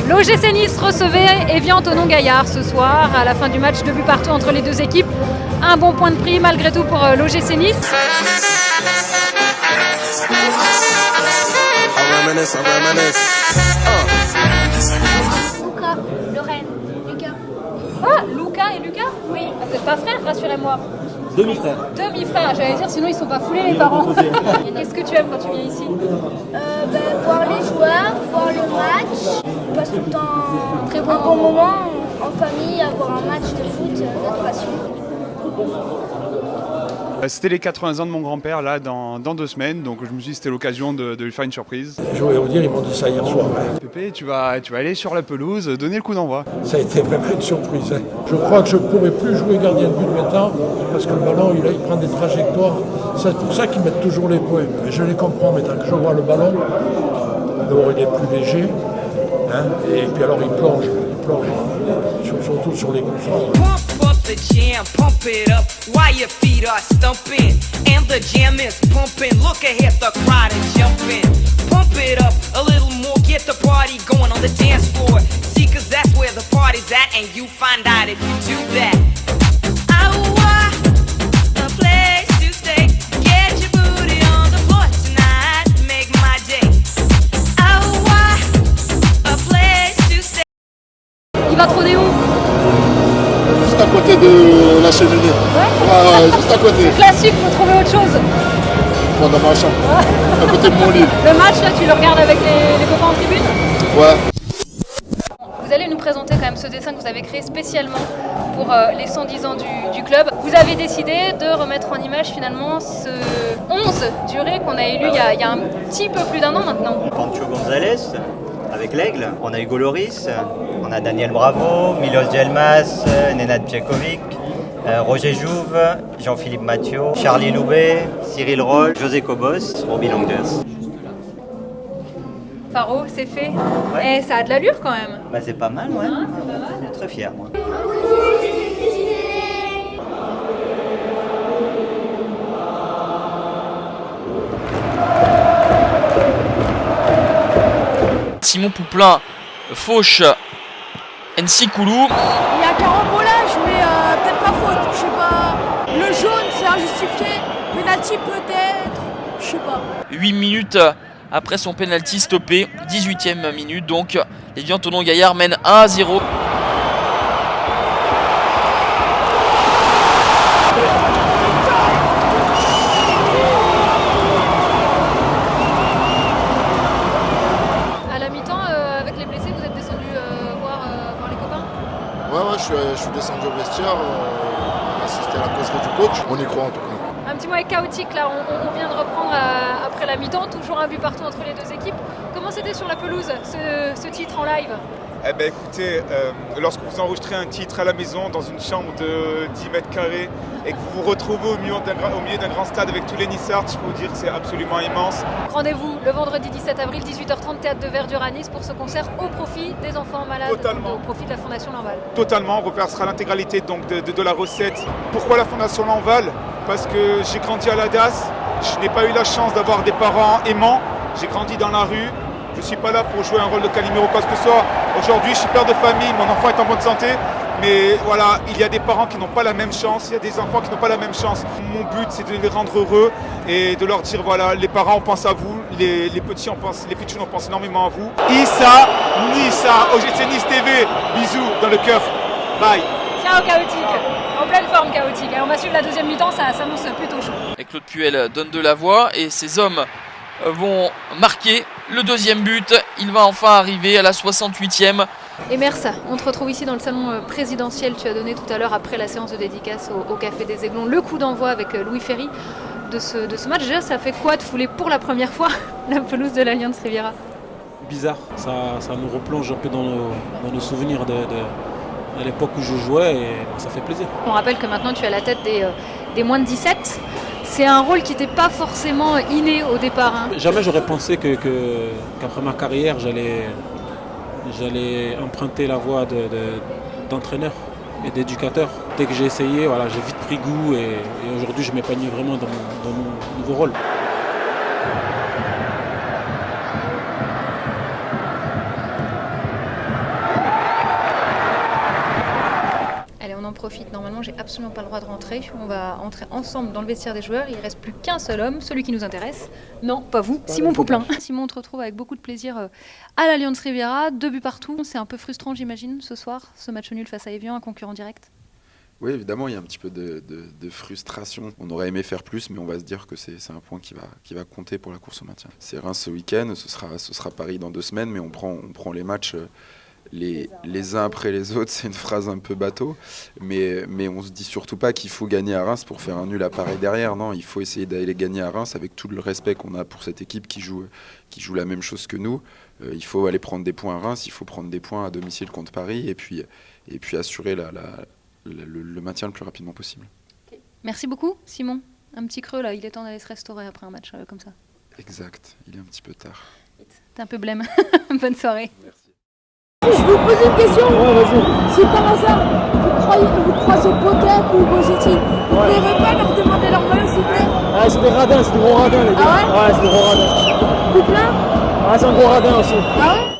L'OGC Nice recevait Evian Thonon-Gaillard ce soir à la fin du match, 2 buts partout entre les deux équipes. Un bon point de prix malgré tout pour l'OGC Nice. Luca, Lorraine, Lucas. Ah, Luca et Lucas? Oui. Ah, vous n'êtes pas frères, rassurez-moi. Demi-frère. Demi-frères, j'allais dire, sinon ils sont pas foulés les parents. Qu'est-ce que tu aimes quand tu viens ici? Voir les joueurs, voir le match. On passe tout le temps Très un bon moment en famille, avoir un match de foot, notre passion. C'était les 80 ans de mon grand-père là dans 2 semaines, donc je me suis dit c'était l'occasion de lui faire une surprise. Je voulais vous dire, ils m'ont dit ça hier soir. Pépé, tu vas aller sur la pelouse, donner le coup d'envoi. Ça a été vraiment une surprise. Hein. Je crois que je ne pourrais plus jouer gardien de but maintenant parce que le ballon, il prend des trajectoires. C'est pour ça qu'ils mettent toujours les points. Et je les comprends maintenant que je vois le ballon. D'abord, il est plus léger. Hein, et puis alors, il plonge. Surtout sur les coups francs. Pump up the jam, pump it up while your feet are stumping. And the jam is pumping. Look ahead, the crowd is jumping. Pump it up a little more, get the party going on the dance floor. See, cause that's where the party's at, and you find out if you do that. A place to stay. Get your booty on the floor tonight. Make my day. A place to stay. Il va trôner où? Juste à côté de la cheminée. Ouais, juste à côté. Classique, faut trouver autre chose. Bon, dans ma chambre. À côté de mon lit. Le match là, tu le regardes avec les copains en tribune? Ouais. Vous allez nous présenter quand même ce dessin que vous avez créé spécialement pour les 110 ans du club. Vous avez décidé de remettre en image finalement ce 11 durée qu'on a élu il y a un petit peu plus d'1 an maintenant. Pancho González avec l'Aigle, on a Hugo Loris, on a Daniel Bravo, Milos Djelmas, Nenad Pjekovic, Roger Jouve, Jean-Philippe Mathieu, Charlie Loubet, Cyril Roll, José Cobos, Robbie Langers. Faro, c'est fait. Ouais. Et ça a de l'allure quand même. Bah, c'est pas mal, ouais. Je suis très fier, moi. Simon Pouplin fauche Nsikulu. Il y a carambolage, mais peut-être pas faute, je sais pas. Le jaune, c'est injustifié. Penalty peut-être, je sais pas. 8 minutes après son penalty stoppé, 18e minute, donc Evian Thonon-Gaillard mène 1-0. À la mi-temps, avec les blessés, vous êtes descendu voir les copains? Ouais, je suis descendu au vestiaire, assister à la causerie du coach. On y croit en tout cas. Un petit moment chaotique là, on vient de reprendre après la mi-temps, toujours un but partout entre les deux équipes. Comment c'était sur la pelouse ce titre en live? Eh ben écoutez, lorsque vous enregistrez un titre à la maison dans une chambre de 10 mètres carrés et que vous vous retrouvez au milieu d'un grand stade avec tous les Nissards, je peux vous dire que c'est absolument immense. Rendez-vous le vendredi 17 avril, 18h30, théâtre de Verdure à Nice pour ce concert au profit des enfants malades. Totalement. Au profit de la Fondation Lamval. Totalement, on reversera l'intégralité donc de la recette. Pourquoi la Fondation Lamval? Parce que j'ai grandi à la DAS, je n'ai pas eu la chance d'avoir des parents aimants, j'ai grandi dans la rue. Je ne suis pas là pour jouer un rôle de Calimero quoi que ce soit. Aujourd'hui, je suis père de famille, mon enfant est en bonne santé. Mais voilà, il y a des parents qui n'ont pas la même chance, il y a des enfants qui n'ont pas la même chance. Mon but, c'est de les rendre heureux et de leur dire, voilà, les parents, on pense à vous, les petits, on pense énormément à vous. Issa, Nissa, OGC Nice TV, bisous dans le cœur, bye. Ciao chaotique, en pleine forme chaotique. Et on va suivre la deuxième mi-temps, ça s'annonce plutôt chaud. Et Claude Puel donne de la voix et ses hommes vont marquer le deuxième but. Il va enfin arriver à la 68e. Et Mersa, on te retrouve ici dans le salon présidentiel. Tu as donné tout à l'heure, après la séance de dédicace au Café des Aiglons, le coup d'envoi avec Louis Ferry de ce match. Déjà, ça fait quoi de fouler pour la première fois la pelouse de l'Alliance Riviera? Bizarre, ça nous replonge un peu dans nos souvenirs de l'époque où je jouais et ça fait plaisir. On rappelle que maintenant tu es à la tête des moins de 17. C'est un rôle qui n'était pas forcément inné au départ. Hein. Jamais j'aurais pensé qu'après ma carrière, j'allais emprunter la voie d'entraîneur et d'éducateur. Dès que j'ai essayé, voilà, j'ai vite pris goût et aujourd'hui je m'épanouis vraiment dans mon nouveau rôle. Allez, on en profite. Normalement, j'ai absolument pas le droit de rentrer. On va entrer ensemble dans le vestiaire des joueurs. Il reste plus qu'un seul homme, celui qui nous intéresse. Non, pas vous, Simon Pouplin. Simon, on te retrouve avec beaucoup de plaisir à l'Allianz Riviera. 2 buts partout. C'est un peu frustrant, j'imagine, ce soir, ce match nul face à Evian, un concurrent direct. Oui, évidemment, il y a un petit peu de frustration. On aurait aimé faire plus, mais on va se dire que c'est un point qui va compter pour la course au maintien. C'est Reims ce week-end, ce sera Paris dans 2 semaines, mais on prend les matchs les uns après les autres. C'est une phrase un peu bateau, mais on se dit surtout pas qu'il faut gagner à Reims pour faire un nul à Paris derrière. Non, il faut essayer d'aller gagner à Reims avec tout le respect qu'on a pour cette équipe qui joue la même chose que nous. Il faut aller prendre des points à Reims, il faut prendre des points à domicile contre Paris et puis assurer le maintien le plus rapidement possible. Okay. Merci beaucoup, Simon. Un petit creux là, il est temps d'aller se restaurer après un match comme ça. Exact, il est un petit peu tard. T'es un peu blême. Bonne soirée. Merci. Je vous pose une question. Si par hasard vous croisez Potek ou Bozetti, vous ne pouvez pas leur demander leur maillot, s'il vous plaît? Ah, c'est des radins, c'est des gros radins les gars. Ah ouais? Ouais, c'est des gros radins. Pouplin? Ah, c'est un gros radin aussi. Ah ouais?